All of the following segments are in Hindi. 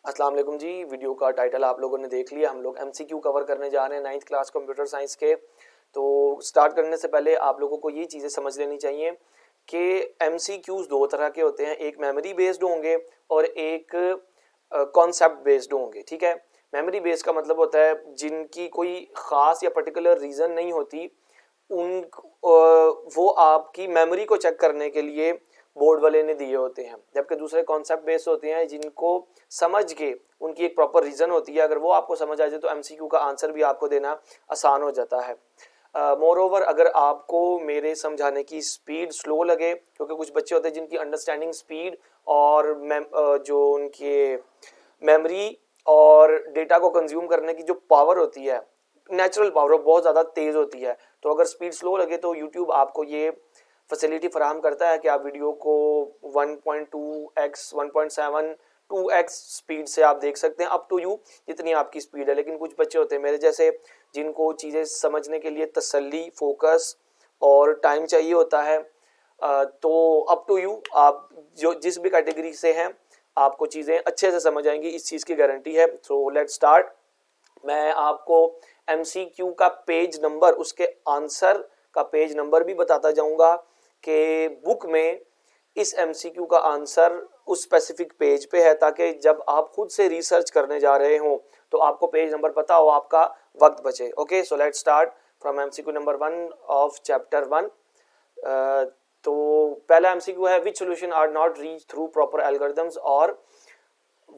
अस्सलाम वालेकुम जी। वीडियो का टाइटल आप लोगों ने देख लिया। हम लोग एमसीक्यू कवर करने जा रहे हैं 9th क्लास कंप्यूटर साइंस के। तो स्टार्ट करने से पहले आप लोगों को ये चीज़ें समझ लेनी चाहिए कि एमसीक्यूज दो तरह के होते हैं, एक मेमोरी बेस्ड होंगे और एक कॉन्सेप्ट बेस्ड होंगे। ठीक है, मेमोरी बेस्ड का मतलब होता है जिनकी कोई ख़ास या पर्टिकुलर रीज़न नहीं होती, उन वो आपकी मेमोरी को चेक करने के लिए बोर्ड वाले ने दिए होते हैं। जबकि दूसरे कॉन्सेप्ट बेस्ड होते हैं जिनको समझ के उनकी एक प्रॉपर रीज़न होती है। अगर वो आपको समझ आ जाए तो एमसीक्यू का आंसर भी आपको देना आसान हो जाता है। मोर ओवर, अगर आपको मेरे समझाने की स्पीड स्लो लगे, क्योंकि कुछ बच्चे होते हैं जिनकी अंडरस्टैंडिंग स्पीड और जो उनके मेमोरी और डेटा को कंज्यूम करने की जो पावर होती है, नेचुरल पावर, बहुत ज़्यादा तेज़ होती है। तो अगर स्पीड स्लो लगे तो यूट्यूब आपको ये फैसिलिटी फराहम करता है कि आप वीडियो को 1.2x 1.7 2x स्पीड से आप देख सकते हैं, अप टू यू जितनी आपकी स्पीड है। लेकिन कुछ बच्चे होते हैं मेरे जैसे जिनको चीज़ें समझने के लिए तसल्ली, फोकस और टाइम चाहिए होता है। तो अप टू यू, आप जो जिस भी कैटेगरी से हैं आपको चीज़ें अच्छे से समझ आएंगी, इस चीज़ की गारंटी है। सो लेट्स स्टार्ट। मैं आपको एमसीक्यू का पेज नंबर, उसके आंसर का पेज नंबर भी बताता जाऊंगा कि बुक में इस एमसीक्यू का आंसर उस स्पेसिफिक पेज पे है, ताकि जब आप खुद से रिसर्च करने जा रहे हो तो आपको पेज नंबर पता हो, आपका वक्त बचे। Okay, so let's start from MCQ number 1 of chapter 1। तो पहला एमसीक्यू है, which solution are not reach through proper algorithms और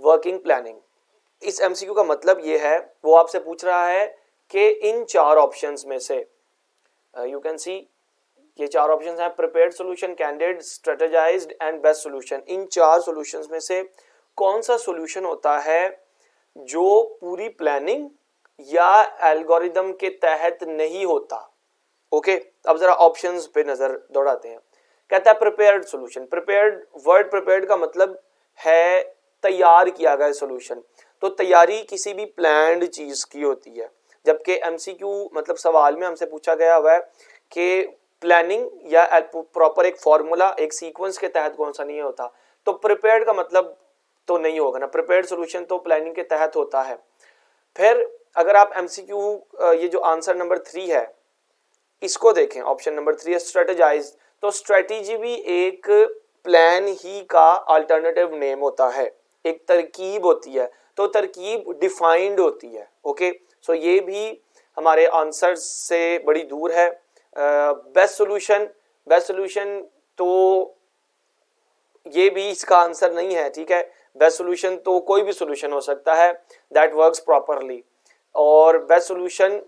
वर्किंग प्लानिंग। इस एमसीक्यू का मतलब ये है, वो आपसे पूछ रहा है कि इन चार ऑप्शंस में से यू कैन सी ये चार ऑप्शंस हैं, prepared solution, candid, strategized and best solution. इन चार सॉल्यूशंस में से कौन सा सॉल्यूशन होता है जो पूरी प्लानिंग या एल्गोरिदम के तहत नहीं होता। ओके, अब जरा ऑप्शंस पे नजर दौड़ाते हैं। कहता है prepared solution. Prepared, word prepared का मतलब है तैयार किया गया सॉल्यूशन। तो तैयारी किसी भी प्लान्ड चीज की होती है, जबकि एमसीक्यू मतलब सवाल में हमसे पूछा गया हुआ है कि प्लानिंग या प्रॉपर एक फॉर्मूला, एक सीक्वेंस के तहत कौन सा नहीं होता। तो प्रिपेयर्ड का मतलब तो नहीं होगा ना, प्रिपेयर्ड सॉल्यूशन तो प्लानिंग के तहत होता है। फिर अगर आप एमसीक्यू ये जो आंसर नंबर 3 है इसको देखें, ऑप्शन नंबर 3 है स्ट्रेटेजाइज। तो स्ट्रेटेजी भी एक प्लान ही का अल्टरनेटिव नेम होता है, एक तरकीब होती है। तो तरकीब डिफाइंड होती है। ओके, सो ये भी हमारे आंसर से बड़ी दूर है। बेस्ट सॉल्यूशन, बेस्ट सॉल्यूशन तो ये भी इसका आंसर नहीं है। ठीक है, बेस्ट सॉल्यूशन तो कोई भी सॉल्यूशन हो सकता है दैट वर्क्स प्रॉपरली, और बेस्ट सॉल्यूशन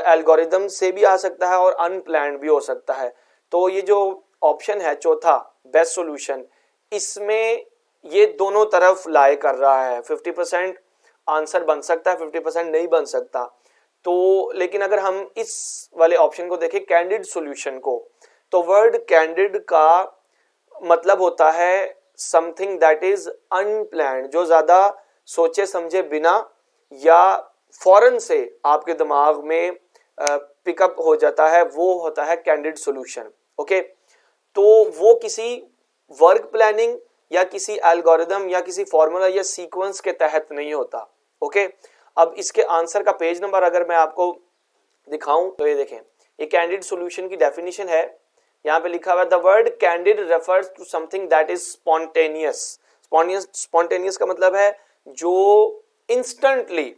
एल्गोरिदम से भी आ सकता है और अनप्लान्ड भी हो सकता है। तो ये जो ऑप्शन है चौथा, बेस्ट सॉल्यूशन, इसमें ये दोनों तरफ लाई कर रहा है। 50% आंसर बन सकता है, 50% नहीं बन सकता। तो लेकिन अगर हम इस वाले ऑप्शन को देखें, कैंडिड सॉल्यूशन को, तो वर्ड कैंडिड का मतलब होता है समथिंग दैट इज अनप्लान्ड, जो ज्यादा सोचे समझे बिना या फौरन से आपके दिमाग में पिकअप हो जाता है, वो होता है कैंडिड सॉल्यूशन। ओके, तो वो किसी वर्क प्लानिंग या किसी एल्गोरिदम या किसी फॉर्मूला या सीक्वेंस के तहत नहीं होता। ओके, अब इसके आंसर का पेज नंबर अगर मैं आपको दिखाऊं तो ये देखें, ये कैंडिड सॉल्यूशन की डेफिनेशन है। यहाँ पे लिखा हुआ है, the word candid refers to something that is spontaneous. Spontaneous का मतलब है जो इंस्टेंटली,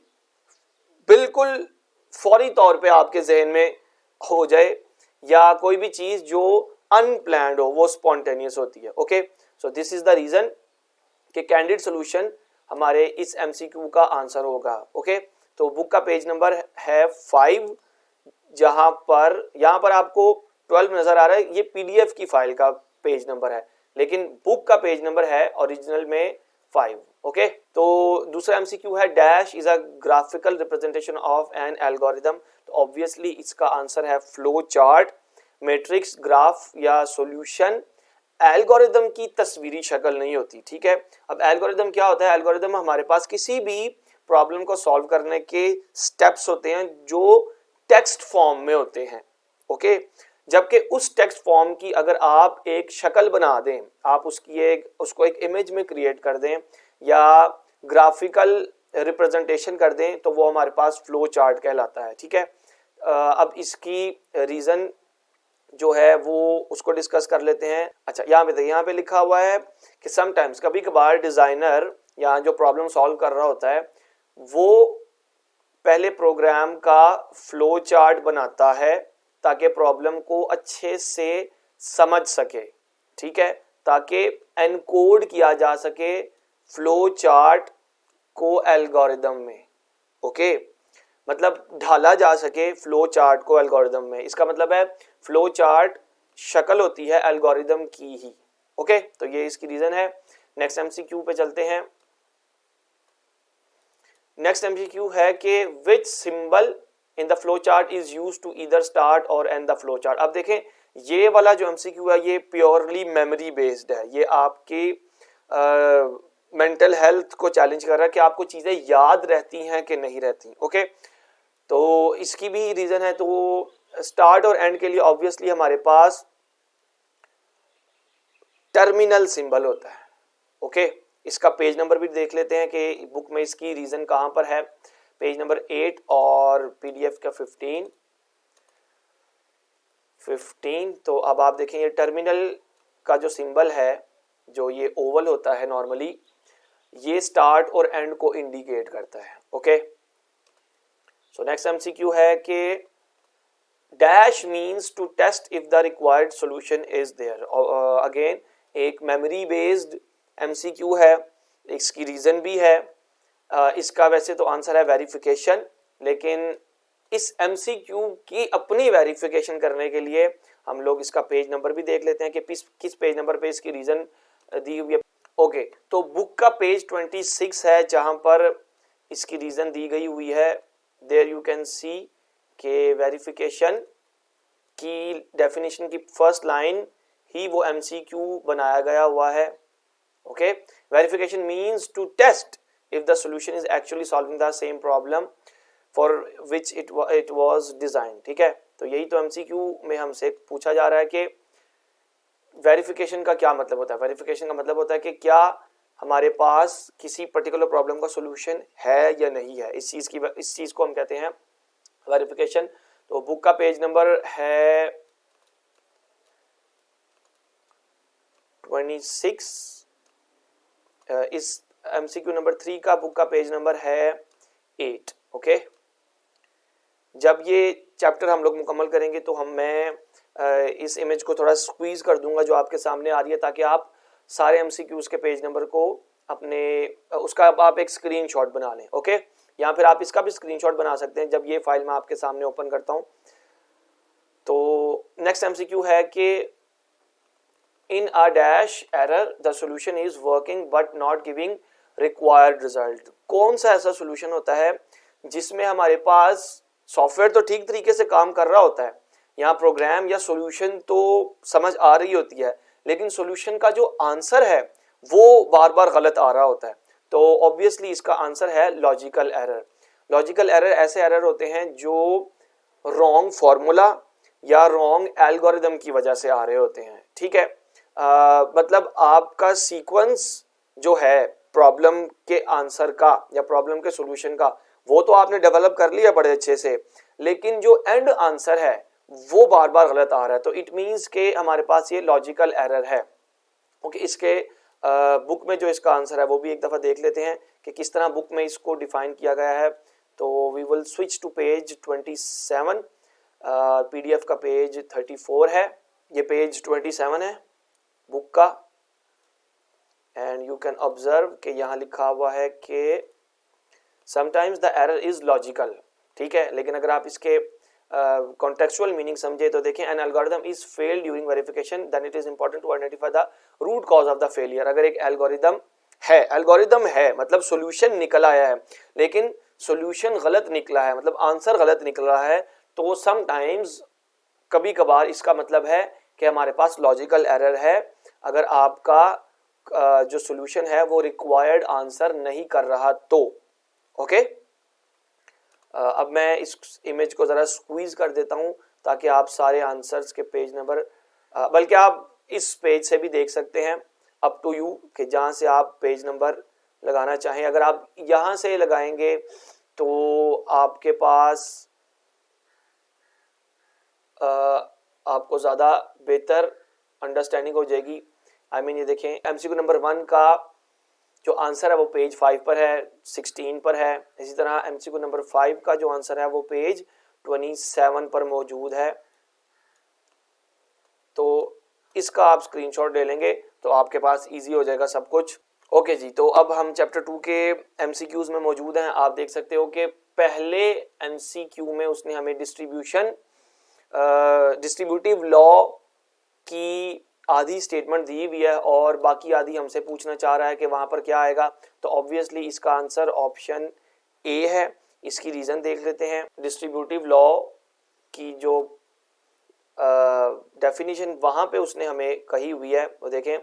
बिल्कुल फौरी तौर पे आपके जहन में हो जाए, या कोई भी चीज जो अनप्लान्ड हो वो स्पॉन्टेनियस होती है। Okay, so this is the reason कि कैंडिड सॉल्यूशन हमारे इस एमसीक्यू का आंसर होगा। ओके, तो बुक का पेज नंबर है 5, जहां पर यहाँ पर आपको 12 नजर आ रहा है, ये पीडीएफ की फाइल का पेज नंबर है, लेकिन बुक का पेज नंबर है ओरिजिनल में 5। ओके, तो दूसरा एमसीक्यू है, dash is a graphical representation of N algorithm. तो ऑब्वियसली इसका आंसर है फ्लो चार्ट, मैट्रिक्स, ग्राफ या सॉल्यूशन। एल्गोरिदम की तस्वीरी शक्ल नहीं होती। ठीक है, अब एल्गोरिदम क्या होता है? एल्गोरिदम हमारे पास किसी भी प्रॉब्लम को सॉल्व करने के स्टेप्स होते हैं जो टेक्स्ट फॉर्म में होते हैं। ओके, जबकि उस टेक्स्ट फॉर्म की अगर आप एक शक्ल बना दें, आप उसको एक इमेज में क्रिएट कर दें, या ग्राफिकल रिप्रेजेंटेशन कर दें तो वो हमारे पास फ्लो चार्ट कहलाता है। ठीक है, अब इसकी रीज़न जो है वो उसको डिस्कस कर लेते हैं। अच्छा, यहाँ पे लिखा हुआ है कि समटाइम्स, कभी कभार डिज़ाइनर या जो प्रॉब्लम सॉल्व कर रहा होता है वो पहले प्रोग्राम का फ्लो चार्ट बनाता है ताकि प्रॉब्लम को अच्छे से समझ सके। ठीक है, ताकि एनकोड किया जा सके फ्लो चार्ट को एल्गोरिदम में। ओके, मतलब ढाला जा सके फ्लो चार्ट को एल्गोरिदम में। इसका मतलब है फ्लो चार्ट शक्ल होती है एल्गोरिदम की ही। ओके, तो ये इसकी रीजन है। नेक्स्ट एमसीक्यू पे चलते हैं। नेक्स्ट एमसीक्यू है कि which symbol in the flow chart is used to either start or end the flow chart. अब देखें, ये वाला जो एमसीक्यू है ये प्योरली मेमोरी बेस्ड है। ये आपकी मेंटल हेल्थ को चैलेंज कर रहा है कि आपको चीजें याद रहती हैं कि नहीं रहती। ओके, तो इसकी भी रीजन है। तो स्टार्ट और एंड के लिए ऑब्वियसली हमारे पास टर्मिनल सिंबल होता है। ओके, इसका पेज नंबर भी देख लेते हैं कि बुक में इसकी रीजन कहां पर है। पेज नंबर 8 और पीडीएफ का 15। तो अब आप देखें ये टर्मिनल का जो सिंबल है, जो ये ओवल होता है नॉर्मली, ये स्टार्ट और एंड को इंडिकेट करता है। ओके, सो नेक्स्ट एमसीक्यू है कि dash means to test if the required solution is there. Again एक मेमोरी बेस्ड एमसीक्यू है, इसकी रीजन भी है। इसका वैसे तो आंसर है वेरिफिकेशन, लेकिन इस एमसीक्यू की अपनी वेरिफिकेशन करने के लिए हम लोग इसका पेज नंबर भी देख लेते हैं कि किस पेज नंबर पे इसकी रीजन दी हुई है। ओके, तो बुक का पेज 26 है जहां पर इसकी रीजन दी गई हुई है। देयर यू कैन सी के वेरिफिकेशन की डेफिनेशन की फर्स्ट लाइन ही वो एमसीक्यू बनाया गया हुआ है। Okay, verification means to test if the solution is actually solving the same problem for which it was designed। ठीक है, तो यही तो एमसीक्यू में हमसे पूछा जा रहा है कि वेरिफिकेशन का क्या मतलब होता है। वेरिफिकेशन का मतलब होता है कि क्या हमारे पास किसी पर्टिकुलर प्रॉब्लम का सॉल्यूशन है या नहीं है। इस चीज को हम कहते हैं वेरिफिकेशन। तो बुक का पेज नंबर है 26। इस एमसीक्यू नंबर 3 का बुक का पेज नंबर है 8। ओके, जब ये चैप्टर हम लोग मुकम्मल करेंगे तो मैं इस इमेज को थोड़ा स्क्वीज कर दूंगा जो आपके सामने आ रही है, ताकि आप सारे एमसीक्यूज के पेज नंबर को अपने उसका आप एक स्क्रीनशॉट बना लें। ओके, या फिर आप इसका भी स्क्रीनशॉट बना सकते हैं जब ये फाइल मैं आपके सामने ओपन करता हूं। तो नेक्स्ट एमसीक्यू है कि in a dash error the solution is working but not giving required result. कौन सा ऐसा सॉल्यूशन होता है जिसमें हमारे पास सॉफ्टवेयर तो ठीक तरीके से काम कर रहा होता है, यहाँ प्रोग्राम या सॉल्यूशन तो समझ आ रही होती है, लेकिन सॉल्यूशन का जो आंसर है वो बार बार गलत आ रहा होता है। तो ऑब्वियसली इसका आंसर है लॉजिकल एरर। लॉजिकल एरर ऐसे एरर होते हैं जो रॉन्ग फॉर्मूला या रॉन्ग एल्गोरिदम की वजह से आ रहे होते हैं। ठीक है, मतलब आपका सीक्वेंस जो है प्रॉब्लम के आंसर का या प्रॉब्लम के सॉल्यूशन का वो तो आपने डेवलप कर लिया बड़े अच्छे से, लेकिन जो एंड आंसर है वो बार बार गलत आ रहा है। तो इट मीन्स के हमारे पास ये लॉजिकल एरर है। ओके, इसके बुक में जो इसका आंसर है वो भी एक दफ़ा देख लेते हैं कि किस तरह बुक में इसको डिफाइन किया गया है। तो we will switch to page 27। PDF का पेज 34 है, ये पेज 27 है बुक का। एंड यू कैन ऑब्जर्व कि यहाँ लिखा हुआ है कि sometimes the error is logical. ठीक है, लेकिन अगर आप इसके कॉन्टेक्चुअल मीनिंग समझे तो देखें, an algorithm is failed during verification then it is important to identify the root cause of the failure. अगर एक एल्गोरिदम है मतलब सॉल्यूशन निकल आया है, लेकिन सॉल्यूशन गलत निकला है, मतलब आंसर गलत निकल रहा है, तो समटाइम्स कभी कभार इसका मतलब है कि हमारे पास लॉजिकल एरर है। अगर आपका जो सॉल्यूशन है वो रिक्वायर्ड आंसर नहीं कर रहा तो। ओके, अब मैं इस इमेज को ज़रा स्क्वीज कर देता हूं ताकि आप सारे आंसर्स के पेज नंबर, बल्कि आप इस पेज से भी देख सकते हैं, अप टू यू कि जहां से आप पेज नंबर लगाना चाहें, अगर आप यहाँ से लगाएंगे तो आपके पास आपको ज़्यादा बेहतर अंडरस्टैंडिंग हो जाएगी। आई मीन ये देखें, एमसीक्यू नंबर 1 का जो आंसर है वो पेज 5 पर है, 16 पर है। इसी तरह एमसीक्यू नंबर 5 का जो आंसर है वो पेज 27 पर मौजूद है। तो इसका आप स्क्रीनशॉट ले लेंगे तो आपके पास इजी हो जाएगा सब कुछ। ओके जी, तो अब हम चैप्टर 2 के एमसीक्यूज में मौजूद हैं। आप देख सकते हो कि पहले एमसीक्यू में उसने हमें डिस्ट्रीब्यूटिव लॉ की आधी स्टेटमेंट दी हुई है और बाकी आधी हमसे पूछना चाह रहा है कि वहां पर क्या आएगा। तो ऑब्वियसली इसका आंसर ऑप्शन ए है। इसकी रीजन देख लेते हैं। डिस्ट्रीब्यूटिव लॉ की जो डेफिनेशन वहां पे उसने हमें कही हुई है वो देखें,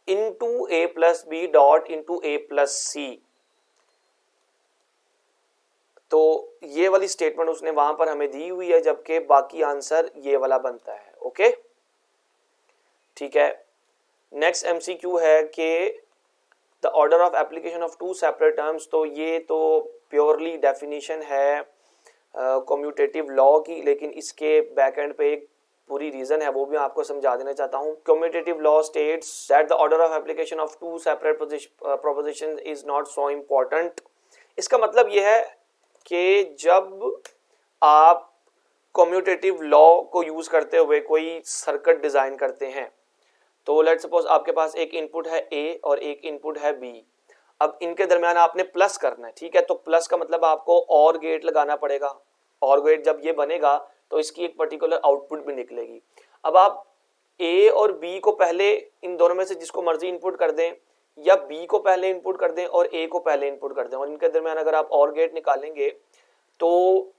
इनटू ए प्लस बी डॉट इनटू ए प्लस सी। तो ये वाली स्टेटमेंट उसने वहां पर हमें दी हुई है, जबकि बाकी आंसर ये वाला बनता है। ओके, ठीक है। नेक्स्ट एमसीक्यू है कि the order of application of two separate terms. तो ये तो प्योरली डेफिनेशन है कम्यूटेटिव लॉ की, लेकिन इसके बैक एंड पे एक पूरी रीजन है, वो भी आपको समझा देना चाहता हूँ। Commutative law states that the order of application of two separate propositions is not so important. इसका मतलब यह है कि जब आप कम्यूटेटिव लॉ को यूज करते हुए कोई सर्किट डिजाइन करते हैं, तो लेट्स सपोज आपके पास एक इनपुट है ए और एक इनपुट है बी। अब इनके दरमियान आपने प्लस करना है, ठीक है। तो प्लस का मतलब आपको और गेट लगाना पड़ेगा। और गेट जब ये बनेगा तो इसकी एक पर्टिकुलर आउटपुट भी निकलेगी। अब आप ए और बी को पहले इन दोनों में से जिसको मर्जी इनपुट कर दें, या बी को पहले इनपुट कर दें और ए को पहले इनपुट कर दें, और इनके दरमियान अगर आप और गेट निकालेंगे तो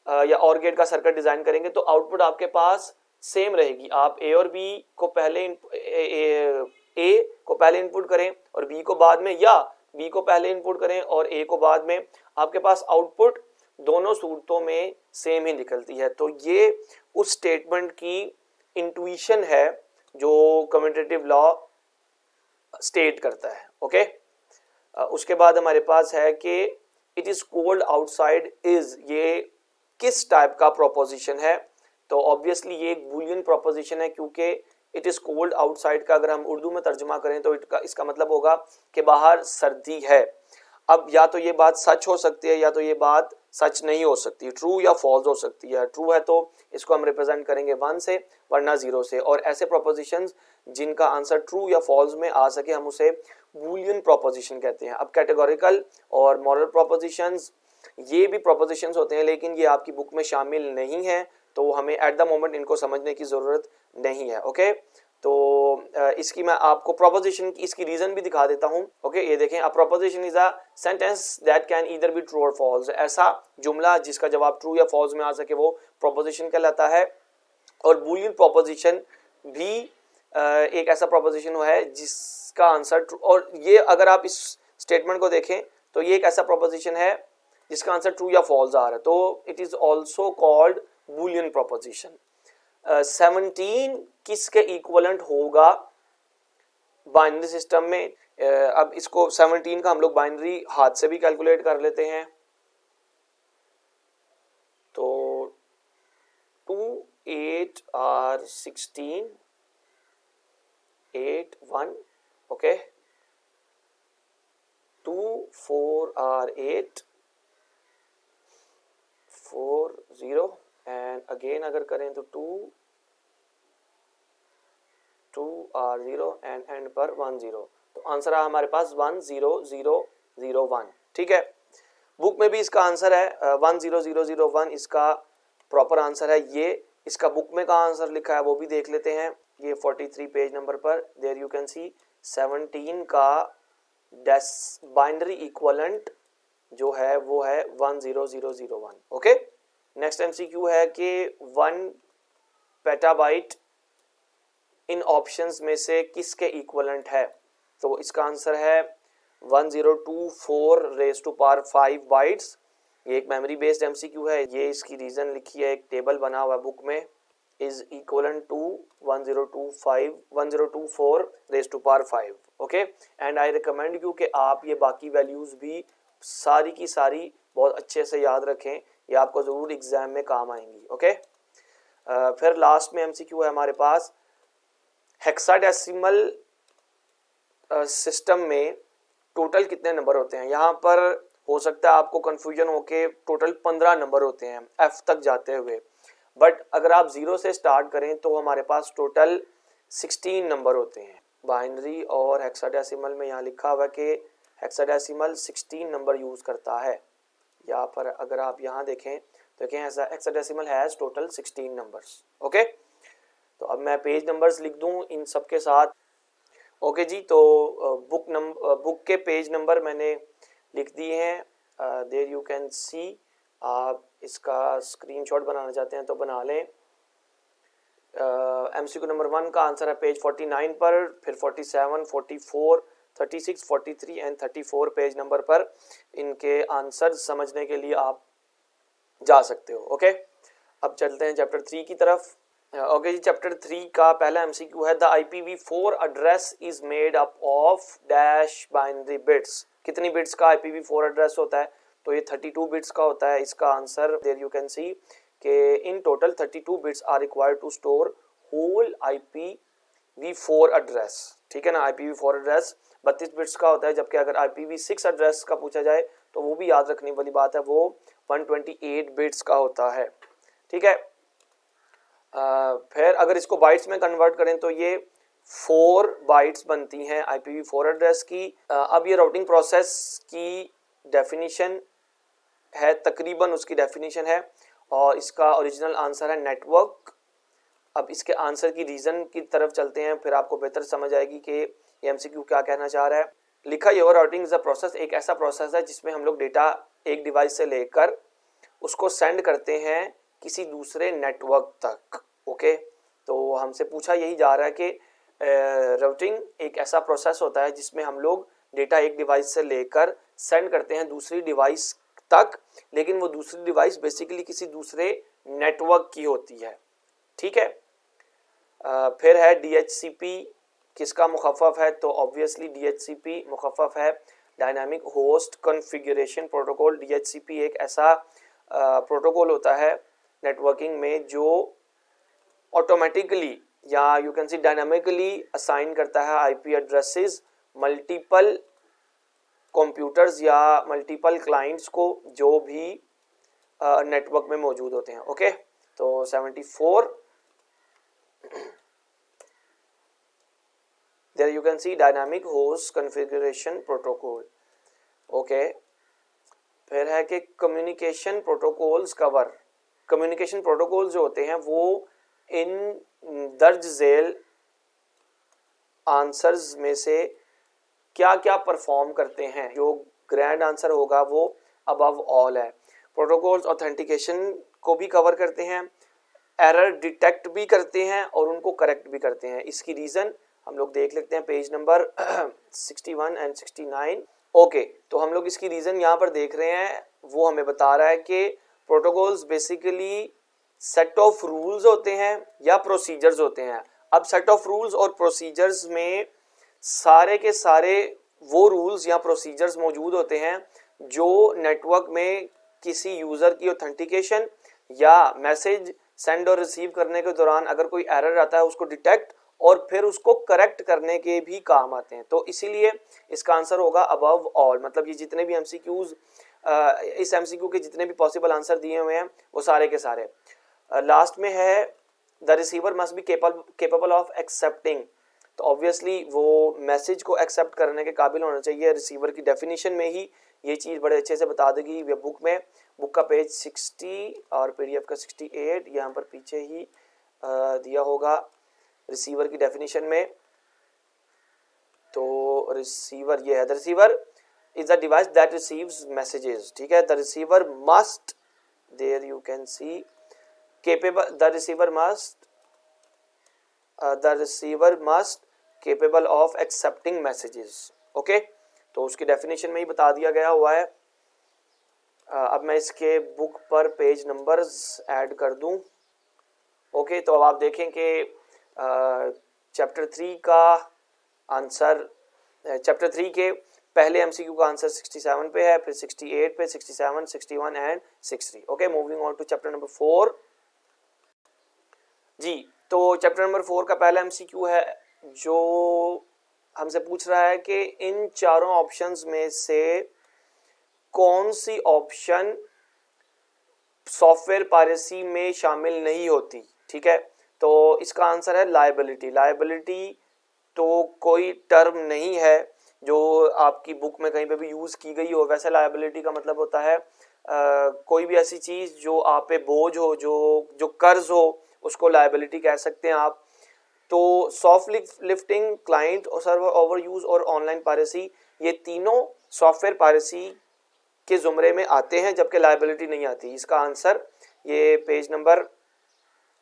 या और गेट का सर्किट डिजाइन करेंगे तो आउटपुट आपके पास सेम रहेगी। आप ए और बी को पहले ए को पहले इनपुट करें और बी को बाद में, या बी को पहले इनपुट करें और ए को बाद में, आपके पास आउटपुट दोनों सूरतों में सेम ही निकलती है। तो ये उस स्टेटमेंट की इंट्यूशन है जो कम्यूटेटिव लॉ स्टेट करता है। ओके, उसके बाद हमारे पास है कि it is cold outside is. ये किस टाइप का प्रोपोजिशन है? तो ऑब्वियसली ये एक बूलियन प्रोपोजिशन है, क्योंकि इट इज कोल्ड आउटसाइड का अगर हम उर्दू में तर्जुमा करें तो इसका मतलब होगा कि बाहर सर्दी है। अब या तो ये बात सच हो सकती है या तो ये बात सच नहीं हो सकती, ट्रू या फॉल्स हो सकती है। ट्रू है तो इसको हम रिप्रेजेंट करेंगे 1 से, वरना 0 से। और ऐसे प्रोपोजिशंस जिनका आंसर ट्रू या फॉल्स में आ सके हम उसे बूलियन प्रोपोजिशन कहते हैं। अब कैटेगोरिकल और मॉरल प्रोपोजिशंस ये भी प्रोपोजिशंस होते हैं, लेकिन ये आपकी बुक में शामिल नहीं है, तो हमें एट द मोमेंट इनको समझने की ज़रूरत नहीं है। ओके, तो इसकी मैं आपको प्रोपोजिशन की इसकी रीजन भी दिखा देता हूं। ओके, ये देखें, अ proposition is a sentence that can either be true और फॉल्स। ऐसा जुमला जिसका जवाब ट्रू या फॉल्स में आ सके वो प्रोपोजिशन कहलाता है। और बूलियन प्रोपोजिशन भी एक ऐसा प्रोपोजिशन है जिसका आंसर ट्रू, और ये अगर आप इस स्टेटमेंट को देखें तो ये एक ऐसा प्रोपोजिशन है जिसका आंसर ट्रू या फॉल्स आ रहा है, तो it is also called Boolean proposition. 17 किसके इक्वलेंट होगा बाइनरी सिस्टम में? अब इसको 17 का हम लोग बाइनरी हाथ से भी कैलकुलेट कर लेते हैं। तो 2 8 और 16 8 1, ओके। 2 4 और 8 4 0 एंड अगेन अगर करें तो 2 2 और 0 एंड एंड पर 1 0। तो आंसर है हमारे पास 1 0 0 0 1। ठीक है, बुक में भी इसका आंसर है 1 0 0 0 1 इसका प्रॉपर आंसर है। ये इसका बुक में का आंसर लिखा है वो भी देख लेते हैं। ये 43 पेज नंबर पर देयर यू कैन सी 17 का बाइनरी इक्विवेलेंट जो है वो है 1 0 0 0 1। ओके, नेक्स्ट एमसीक्यू है कि 1 पेटाबाइट इन ऑप्शंस में से किसके इक्विवेलेंट है? तो इसका आंसर है 1024 रेज़ टू पावर 5 बाइट्स। ये एक मेमोरी बेस्ड एमसीक्यू है। ये इसकी रीजन लिखी है, एक टेबल बना हुआ है बुक में, is equivalent to 1024 raise to power 5। Okay. And I recommend you कि आप ये बाकी वैल्यूज़ भी सारी की सारी बहुत अच्छे से याद रखें, ये आपको ज़रूर एग्ज़ाम में काम आएंगी। ओके। फिर लास्ट में एमसीक्यू है हमारे पास, हेक्साडेसिमल सिस्टम में टोटल कितने नंबर होते हैं। यहाँ पर हो सकता है आपको कन्फ्यूजन हो के टोटल 15 नंबर होते हैं एफ तक जाते हुए, बट अगर आप 0 से स्टार्ट करें तो हमारे पास टोटल 16 नंबर होते हैं। बाइनरी और हेक्साडेसिमल में यहाँ लिखा हुआ है कि हेक्साडेसिमल 16 नंबर यूज़ करता है। यहाँ पर अगर आप यहाँ देखें तो देखें ऐसा hexadecimal has total 16 numbers. Okay, तो अब मैं पेज नंबर्स लिख दूँ इन सब के साथ। ओके जी, तो बुक के पेज नंबर मैंने लिख दिए हैं, देयर यू कैन सी। आप इसका स्क्रीनशॉट बनाना चाहते हैं तो बना लें। एमसीक्यू नंबर 1 का आंसर है पेज 49 पर, फिर 47, 44, 36, 43 एंड 34 पेज नंबर पर इनके आंसर समझने के लिए आप जा सकते हो। ओके, अब चलते हैं चैप्टर 3 की तरफ। ओके जी, चैप्टर 3 का पहला एमसीक्यू है, the IPv4 address is made up of dash binary bits. कितनी बिट्स का IPv4 एड्रेस होता है, तो ये 32 बिट्स का होता है। इसका answer there you can see कि in total 32 bits are required to store whole IPv4 address. ठीक है ना, IPv4 एड्रेस 32 बिट्स का होता है, जबकि अगर IPv6 एड्रेस का पूछा जाए तो वो भी याद रखने वाली बात है, वो 128 बिट्स का होता है। ठीक है, फिर अगर इसको बाइट्स में कन्वर्ट करें तो ये 4 बाइट्स बनती हैं IPv4 एड्रेस की। अब ये राउटिंग प्रोसेस की डेफिनेशन है, तकरीबन उसकी डेफिनेशन है, और इसका ओरिजिनल आंसर है नेटवर्क। अब इसके आंसर की रीज़न की तरफ चलते हैं, फिर आपको बेहतर समझ आएगी कि एमसीक्यू क्या कहना चाह रहा है। लिखा ये, राउटिंग इज अ प्रोसेस, एक ऐसा प्रोसेस है जिसमें हम लोग डेटा एक डिवाइस से लेकर उसको सेंड करते हैं किसी दूसरे नेटवर्क तक। ओके, तो हमसे पूछा यही जा रहा है कि राउटिंग एक ऐसा प्रोसेस होता है जिसमें हम लोग डेटा एक डिवाइस से लेकर सेंड करते हैं दूसरी डिवाइस तक, लेकिन वो दूसरी डिवाइस बेसिकली किसी दूसरे नेटवर्क की होती है। ठीक है, फिर है DHCP किसका मुखफ़फ़ है, तो ऑब्वियसली DHCP मुखफ़फ़ है dynamic host configuration protocol. DHCP एक ऐसा प्रोटोकॉल होता है नेटवर्किंग में जो ऑटोमेटिकली या you can C dynamically assign करता है IP एड्रेसेस मल्टीपल कंप्यूटर्स या मल्टीपल क्लाइंट्स को जो भी नेटवर्क में मौजूद होते हैं। ओके, तो 74 there you can see dynamic host configuration protocol। Okay, फिर है कि communication protocols cover. Communication protocol जो होते हैं वो इन दर्ज झेल आंसर्स में से क्या क्या परफॉर्म करते हैं, जो ग्रैंड आंसर होगा वो अबव ऑल है। प्रोटोकॉल्स ऑथेंटिकेशन को भी कवर करते हैं, एरर डिटेक्ट भी करते हैं और उनको करेक्ट भी करते हैं। इसकी रीज़न हम लोग देख लेते हैं पेज नंबर 61 एंड 69। ओके, तो हम लोग इसकी रीज़न यहाँ पर देख रहे हैं, वो हमें बता रहा है कि protocols basically set of rules होते हैं या प्रोसीजर्स होते हैं। अब सेट ऑफ रूल्स और प्रोसीजर्स में सारे के सारे वो रूल्स या प्रोसीजर्स मौजूद होते हैं जो नेटवर्क में किसी यूज़र की ऑथेंटिकेशन या मैसेज सेंड और रिसीव करने के दौरान अगर कोई एरर आता है उसको डिटेक्ट और फिर उसको करेक्ट करने के भी काम आते हैं। तो इसीलिए इसका आंसर होगा अबव ऑल। मतलब ये जितने भी MCQs इस MCQ के जितने भी पॉसिबल आंसर दिए हुए हैं वो सारे के सारे। लास्ट में है the receiver must be capable of accepting. तो ऑब्वियसली वो मैसेज को एक्सेप्ट करने के काबिल होना चाहिए। रिसीवर की डेफिनेशन में ही ये चीज़ बड़े अच्छे से बता देगी वे बुक में। बुक का पेज 60 और PDF का 68 यहाँ पर पीछे ही दिया होगा रिसीवर की डेफिनेशन में। तो रिसीवर ये है, the receiver is a device that receives messages. ठीक है, the receiver must, there you can see capable, the receiver must capable of accepting messages. Okay, तो उसकी डेफिनेशन में ही बता दिया गया हुआ है। अब मैं इसके बुक पर पेज नंबर्स ऐड कर दूं। ओके, तो अब आप देखें कि चैप्टर 3 का आंसर चैप्टर 3 के पहले एमसीक्यू का आंसर 67 पे है, फिर 68 पे, 67, 61 and 63। Okay, moving on to chapter number 4 जी। तो चैप्टर नंबर 4 का पहला एमसीक्यू है जो हमसे पूछ रहा है कि इन चारों ऑप्शंस में से कौन सी ऑप्शन सॉफ्टवेयर पायरेसी में शामिल नहीं होती। ठीक है, तो इसका आंसर है लायबिलिटी। लायबिलिटी तो कोई टर्म नहीं है जो आपकी बुक में कहीं पे भी यूज़ की गई हो। वैसे लायबिलिटी का मतलब होता है कोई भी ऐसी चीज़ जो आप पे बोझ हो, जो कर्ज हो, उसको लायबिलिटी कह सकते हैं आप। तो सॉफ्ट लिफ्टिंग, क्लाइंट और सर्वर ओवर यूज और ऑनलाइन पायरेसी, ये तीनों सॉफ्टवेयर पायरेसी के जुमरे में आते हैं, जबकि लायबिलिटी नहीं आती। इसका आंसर ये पेज नंबर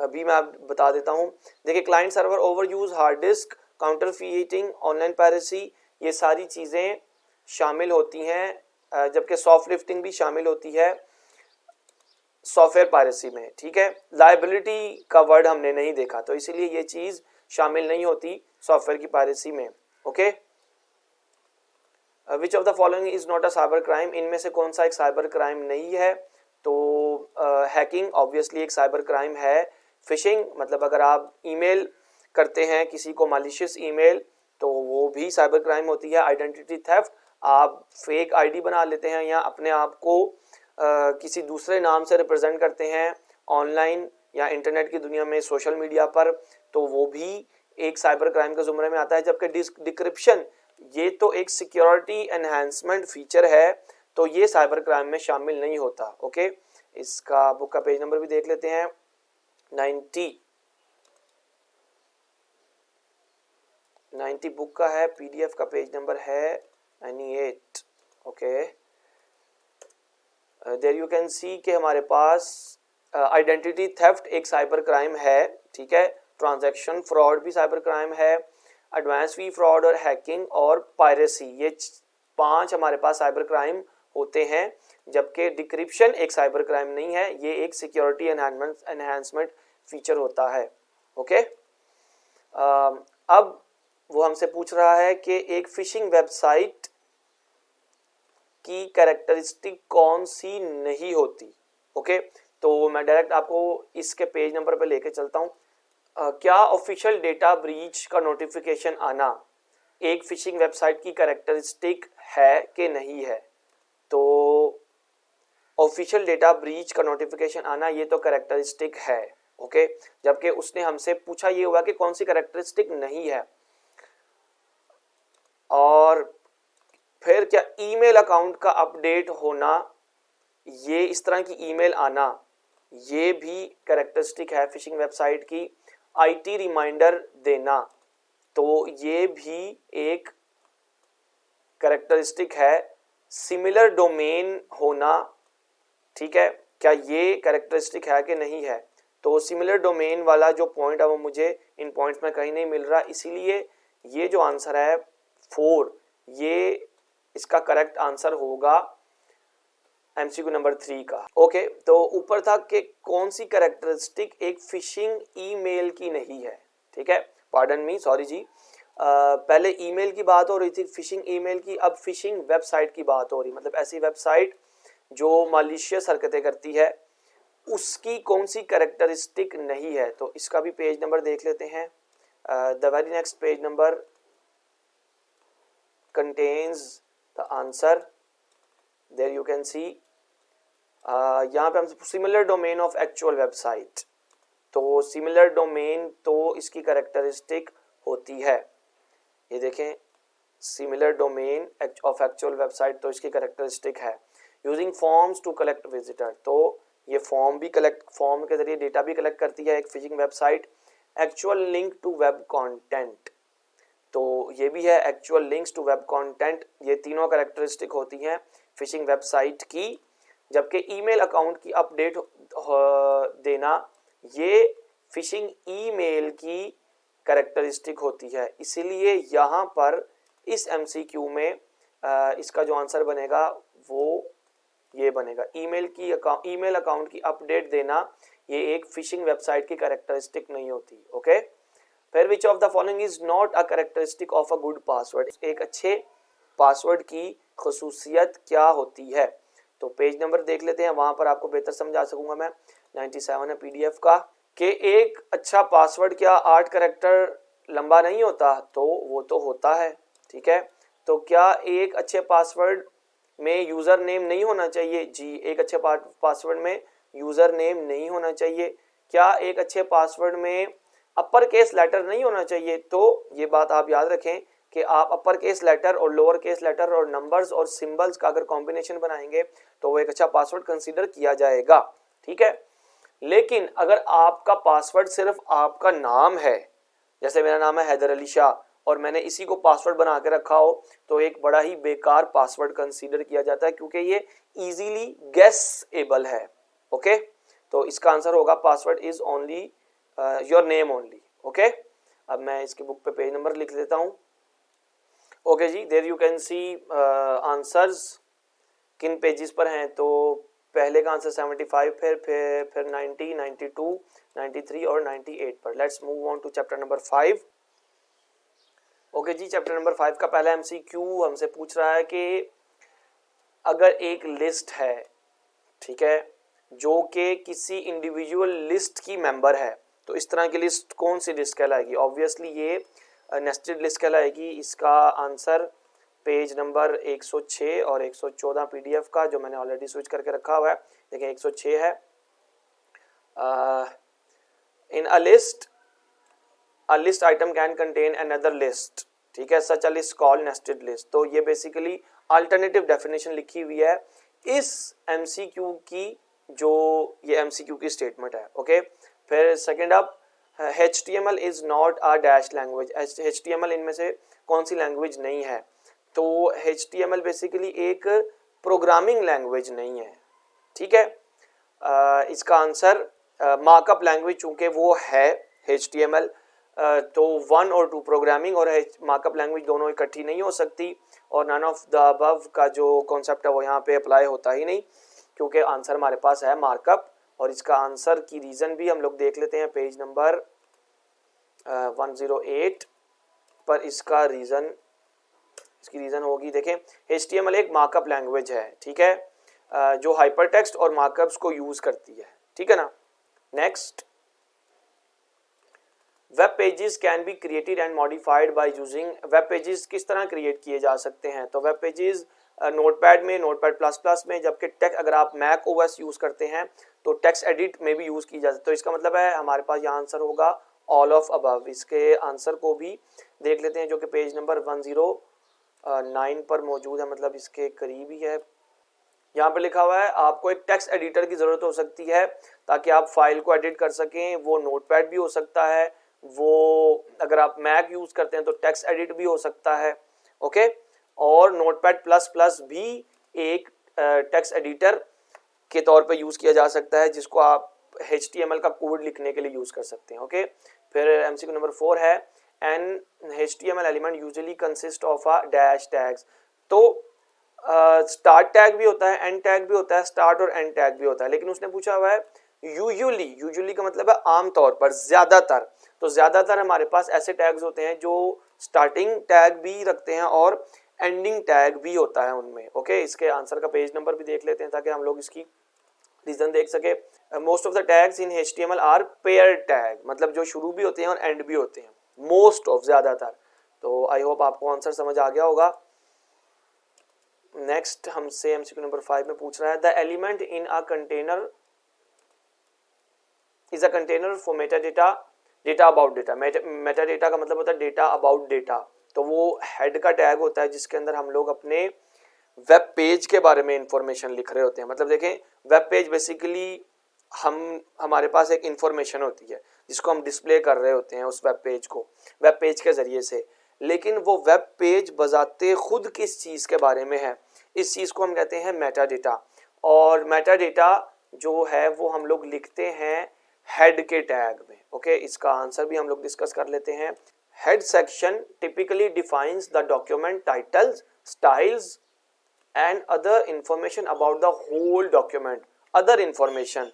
अभी मैं आप बता देता हूँ। देखिए, client server over use, hard disk, counterfeiting, online piracy, ये सारी चीज़ें शामिल होती हैं, जबकि सॉफ्ट लिफ्टिंग भी शामिल होती है सॉफ्टवेयर पायरेसी में। ठीक है, लायबिलिटी का वर्ड हमने नहीं देखा, तो इसीलिए ये चीज़ शामिल नहीं होती सॉफ्टवेयर की पायरेसी में। Okay, which of the following is not a cyber crime, इनमें से कौन सा एक साइबर क्राइम नहीं है। तो हैकिंग ऑब्वियसली एक साइबर क्राइम है। फिशिंग मतलब अगर आप ईमेल करते हैं किसी को मालिशियस ईमेल, तो वो भी साइबर क्राइम होती है। आइडेंटिटी थेफ्ट, आप फेक आईडी बना लेते हैं या अपने आप को किसी दूसरे नाम से रिप्रेजेंट करते हैं ऑनलाइन या इंटरनेट की दुनिया में, सोशल मीडिया पर, तो वो भी एक साइबर क्राइम के जुमरे में आता है। जबकि डिक्रिप्शन, ये तो एक सिक्योरिटी एनहांसमेंट फीचर है, तो ये साइबर क्राइम में शामिल नहीं होता। ओके, इसका बुक का पेज नंबर भी देख लेते हैं। 90 बुक का है, पीडीएफ का पेज नंबर है 98। Okay, there you can see कि हमारे पास आइडेंटिटी थेफ्ट एक साइबर क्राइम है। ठीक है, ट्रांजैक्शन फ्रॉड भी साइबर क्राइम है, एडवांस फी फ्रॉड और हैकिंग और पायरेसी, ये 5 हमारे पास साइबर क्राइम होते हैं। जबकि डिक्रिप्शन एक साइबर क्राइम नहीं है, ये एक सिक्योरिटी एनहांसमेंट फीचर होता है। ओके, अब वो हमसे पूछ रहा है कि एक फिशिंग वेबसाइट की कैरेक्टरिस्टिक कौन सी नहीं होती। ओके, तो मैं डायरेक्ट आपको इसके पेज नंबर पे लेके चलता हूँ। क्या ऑफिशियल डेटा ब्रीच का नोटिफिकेशन आना एक फिशिंग वेबसाइट की कैरेक्टरिस्टिक है कि नहीं है। तो ऑफिशियल डेटा ब्रीच का नोटिफिकेशन आना ये तो कैरेक्टरिस्टिक है। ओके, जबकि उसने हमसे पूछा ये हुआ कि कौन सी कैरेक्टरिस्टिक नहीं है। और फिर क्या ईमेल अकाउंट का अपडेट होना, ये इस तरह की ईमेल आना, ये भी कैरेक्टरिस्टिक है फिशिंग वेबसाइट की। आईटी रिमाइंडर देना, तो ये भी एक कैरेक्टरिस्टिक है। सिमिलर डोमेन होना, ठीक है, क्या ये कैरेक्टरिस्टिक है कि नहीं है। तो सिमिलर डोमेन वाला जो पॉइंट है वो मुझे इन पॉइंट्स में कहीं नहीं मिल रहा, इसीलिए ये जो आंसर है 4, ये इसका करेक्ट आंसर होगा एमसीक्यू नंबर 3 का। ओके, तो ऊपर था कि कौन सी कैरेक्टरिस्टिक एक फिशिंग ईमेल की नहीं है। ठीक है, पार्डन मी, सॉरी जी, पहले ईमेल की बात हो रही थी, फिशिंग ईमेल की, अब फिशिंग वेबसाइट की बात हो रही, मतलब ऐसी वेबसाइट जो मालिशियस हरकतें करती है, उसकी कौन सी कैरेक्टरिस्टिक नहीं है। तो इसका भी पेज नंबर देख लेते हैं। The very next page number contains the answer, there you can see। यहाँ पे हम similar domain of actual website, तो सिमिलर डोमेन तो इसकी कैरेक्टरिस्टिक होती है। ये देखें, similar domain of actual website तो इसकी कैरेक्टरिस्टिक है। Using forms to collect visitor, तो ये फॉर्म के जरिए डेटा भी कलेक्ट करती है एक phishing website. Actual link to web content, तो ये भी है actual links to web content, ये तीनों कैरेक्टरिस्टिक होती हैं फिशिंग वेबसाइट की। जबकि ईमेल अकाउंट की अपडेट देना, ये फिशिंग ईमेल की कैरेक्टरिस्टिक होती है। इसीलिए यहाँ पर इस एमसीक्यू में इसका जो आंसर बनेगा वो ये बनेगा, ईमेल अकाउंट की अपडेट देना ये एक फिशिंग वेबसाइट की कैरेक्टरिस्टिक नहीं होती। ओके, फिर which of the following is not a characteristic of a good password, एक अच्छे पासवर्ड की खसूसियत क्या होती है। तो पेज नंबर देख लेते हैं, वहां पर आपको बेहतर समझा सकूंगा मैं। 97 है पीडीएफ का। कि एक अच्छा पासवर्ड क्या 8 कैरेक्टर लंबा नहीं होता, तो वो तो होता है, ठीक है। तो क्या एक अच्छे पासवर्ड में यूजर नेम नहीं होना चाहिए? जी, एक अच्छे पासवर्ड में यूजर नेम नहीं होना चाहिए। क्या एक अच्छे पासवर्ड में अपर केस लेटर नहीं होना चाहिए? तो ये बात आप याद रखें कि आप अपर केस लेटर और लोअर केस लेटर और नंबर्स और सिंबल्स का अगर कॉम्बिनेशन बनाएंगे तो वो एक अच्छा पासवर्ड कंसीडर किया जाएगा, ठीक है। लेकिन अगर आपका पासवर्ड सिर्फ आपका नाम है, जैसे मेरा नाम है हैदर अली शाह और मैंने इसी को पासवर्ड बना के रखा हो, तो एक बड़ा ही बेकार पासवर्ड कंसीडर किया जाता है, क्योंकि ये इजीली गेसेबल है। ओके, तो इसका आंसर होगा password is only your name only. Okay, अब मैं इसके बुक पे पेज नंबर लिख देता हूं। ओके जी, there you can see answers किन पेजेस पर हैं। तो पहले का आंसर 75, फिर 90, 92, 93 और 98 पर। Let's move on to chapter number 5। Okay जी, चैप्टर नंबर 5 का पहला एमसीक्यू हमसे पूछ रहा है कि अगर एक लिस्ट है, ठीक है, जो कि किसी इंडिविजुअल लिस्ट की मेंबर है, तो इस तरह की लिस्ट कौन सी लिस्ट कहलाएगी? ऑब्वियसली ये नेस्टेड लिस्ट कहलाएगी। इसका आंसर पेज नंबर 106 और 114 पीडीएफ का, जो मैंने ऑलरेडी स्विच करके रखा हुआ है। देखिए 106 है। In a list item can contain another list, ठीक है, such a list called nested list. तो ये बेसिकली अल्टरनेटिव डेफिनेशन लिखी हुई है इस एमसीक्यू की, जो ये एमसीक्यू की स्टेटमेंट है। ओके, फिर second up, HTML is not a dash language. HTML इनमें से कौन सी लैंग्वेज नहीं है? तो HTML बेसिकली एक प्रोग्रामिंग लैंग्वेज नहीं है, ठीक है। इसका आंसर मार्कअप लैंग्वेज, चूंकि वो है HTML, तो 1 और 2 प्रोग्रामिंग और मार्कअप लैंग्वेज दोनों इकट्ठी नहीं हो सकती, और नन ऑफ द अबव का जो कॉन्सेप्ट है वो यहाँ पे अप्लाई होता ही नहीं, क्योंकि आंसर हमारे पास है मार्कअप। और इसका आंसर की रीज़न भी हम लोग देख लेते हैं पेज नंबर 108 पर। इसकी रीज़न होगी, देखें, HTML एक मार्कअप लैंग्वेज है, ठीक है, जो हाइपरटेक्स्ट और मार्कअप्स को यूज़ करती है, ठीक है ना। Next, web pages can be created and modified by using. Web pages किस तरह क्रिएट किए जा सकते हैं? तो वेब पेजेस नोटपैड में, नोटपैड प्लस प्लस में, जबकि टेक्स्ट अगर आप मैक ओएस यूज़ करते हैं तो टेक्स्ट एडिट में भी यूज़ की जा सकती है। तो इसका मतलब है हमारे पास यहाँ आंसर होगा ऑल ऑफ अबव। इसके आंसर को भी देख लेते हैं, जो कि पेज नंबर 109 पर मौजूद है, मतलब इसके करीब ही है। यहाँ पे लिखा हुआ है आपको एक टेक्स्ट एडिटर की ज़रूरत हो सकती है ताकि आप फाइल को एडिट कर सकें। वो नोटपैड भी हो सकता है, वो अगर आप मैक यूज़ करते हैं तो टेक्स्ट एडिट भी हो सकता है। ओके, और नोटपैड प्लस प्लस भी एक टेक्स्ट एडिटर के तौर पे यूज़ किया जा सकता है, जिसको आप HTML का कोड लिखने के लिए यूज़ कर सकते हैं। ओके, फिर MCQ नंबर 4 है, an HTML element usually consist of a dash tags. तो स्टार्ट टैग भी होता है, एंड टैग भी होता है, स्टार्ट और एंड टैग भी होता है, लेकिन उसने पूछा हुआ है यूजुअली का मतलब है आमतौर पर, ज्यादातर। तो ज्यादातर हमारे पास ऐसे टैग्स होते हैं जो स्टार्टिंग टैग भी रखते हैं और एंडिंग टैग भी होता है उनमें। ओके, इसके आंसर का पेज नंबर भी देख लेते हैं ताकि हम लोग इसकी रीजन देख सके। Most of the tags in HTML are pair tag, मतलब जो शुरू भी होते हैं और एंड भी होते हैं, मोस्ट ऑफ, ज्यादातर। तो आई होप आपको आंसर समझ आ गया होगा। नेक्स्ट हमसे MCQ नंबर 5 में पूछ रहा है, the element in a container is a container for Meta data, data about data. Meta data का मतलब होता है डेटा अबाउट डेटा। तो वो हेड का टैग होता है जिसके अंदर हम लोग अपने वेब पेज के बारे में इंफॉर्मेशन लिख रहे होते हैं। मतलब देखें, वेब पेज बेसिकली हमारे पास एक इंफॉर्मेशन होती है जिसको हम डिस्प्ले कर रहे होते हैं उस वेब पेज को, वेब पेज के जरिए से। लेकिन वो वेब पेज बजाते खुद किस चीज़ के बारे में है, इस चीज़ को हम कहते हैं मेटा डेटा। और मेटा डेटा जो है वो हम लोग लिखते हैं हेड के टैग में। ओके, इसका आंसर भी हम लोग डिस्कस कर लेते हैं। Head section typically defines the document titles, styles and other information about the whole document. Other information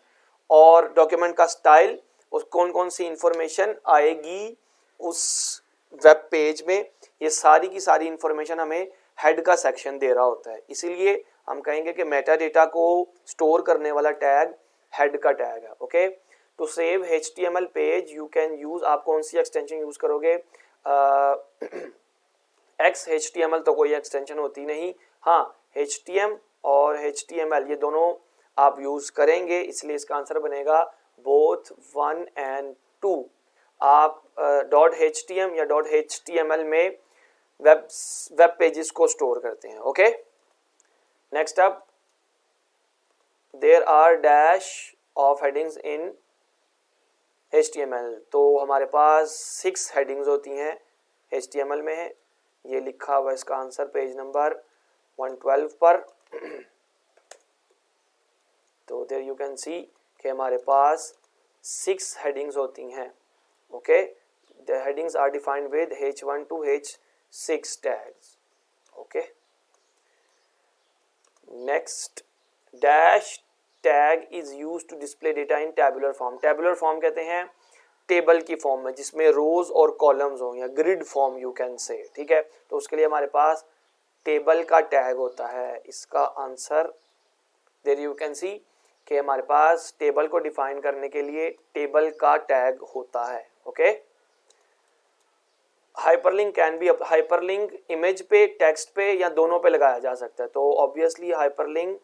और डॉक्यूमेंट का स्टाइल, उस कौन कौन सी इंफॉर्मेशन आएगी उस वेब पेज में ये सारी की सारी इंफॉर्मेशन हमें हेड का सेक्शन दे रहा होता है, इसीलिए हम कहेंगे कि मेटा डेटा को स्टोर करने वाला टैग हेड का टैग है। Okay, to save HTML page you can use, आप कौन सी एक्सटेंशन यूज करोगे? XHTML तो कोई एक्सटेंशन होती नहीं, हाँ HTML और HTML ये दोनों आप यूज करेंगे, इसलिए इसका आंसर बनेगा बोथ 1 and 2। आप .htm या .html में वेब पेजेस को स्टोर करते हैं। Okay, next up, there are dash of headings in HTML। तो हमारे पास 6 हेडिंग्स होती हैं HTML में है, ये लिखा हुआ इसका आंसर पेज नंबर 112 पर। तो देयर यू कैन सी कि हमारे पास 6 हेडिंग्स होती हैं। Okay, the headings are defined with H1 to H6 tags. Okay, next, dash tag is used to display data in tabular form. Tabular form कहते हैं टेबल की फॉर्म में जिसमें रोज और कॉलम्स हो, या grid forum you can say, ठीक है। तो उसके लिए हमारे पास टेबल का टैग होता है। इसका answer there you can see कि हमारे पास टेबल को डिफाइन करने के लिए टेबल का टैग होता है। Okay, hyperlink can be, hyperlink image पे, टेक्स्ट पे या दोनों पे लगाया जा सकता है। तो ऑब्वियसली हाइपरलिंक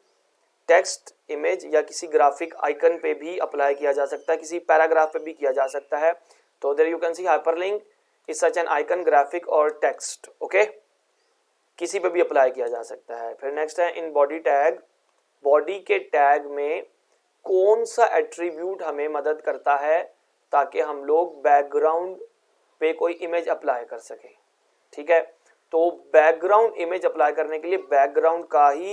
टेक्स्ट, इमेज या किसी ग्राफिक आइकन पे भी अप्लाई किया जा सकता है, किसी पैराग्राफ पे भी किया जा सकता है। तो there you can see hyperlink is such an icon, graphic or text. Okay, किसी पे भी अप्लाई किया जा सकता है। फिर नेक्स्ट है इन बॉडी टैग, बॉडी के टैग में कौन सा एट्रीब्यूट हमें मदद करता है ताकि हम लोग बैकग्राउंड पे कोई इमेज अप्लाई कर सकें, ठीक है। तो बैकग्राउंड इमेज अप्लाई करने के लिए बैकग्राउंड का ही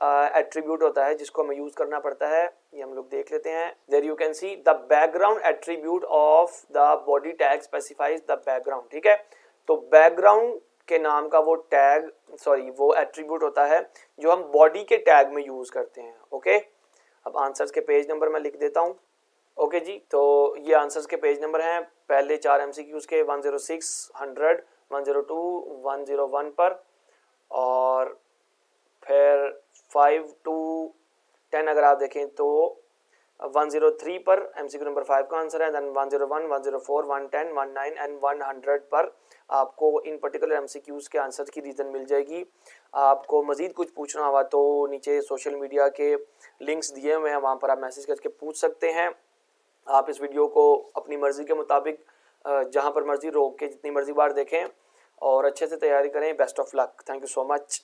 एट्रीब्यूट होता है जिसको हमें यूज करना पड़ता है, ये हम लोग देख लेते हैं। There you can see the background attribute of the body tag specifies the background, ठीक है। तो बैकग्राउंड के नाम का वो टैग, सॉरी वो एट्रीब्यूट होता है जो हम बॉडी के टैग में यूज करते हैं। ओके, अब आंसर्स के पेज नंबर मैं लिख देता हूँ। ओके जी, तो ये आंसर्स के पेज नंबर हैं पहले 4 MCQs के 106, 100, 102, 101 पर, और फिर 5 to 10 अगर आप देखें तो 103 पर MCQ नंबर 5 का आंसर है। देन 101, 104, 110, 19 एंड 100 पर आपको इन पर्टिकुलर MCQs के आंसर की रीज़न मिल जाएगी। आपको मज़ीद कुछ पूछना हुआ तो नीचे सोशल मीडिया के लिंक्स दिए हुए हैं, वहाँ पर आप मैसेज करके पूछ सकते हैं। आप इस वीडियो को अपनी मर्ज़ी के मुताबिक जहाँ पर मर्ज़ी रोक के जितनी मर्ज़ी बार देखें और अच्छे से तैयारी करें। Best of luck, thank you so much.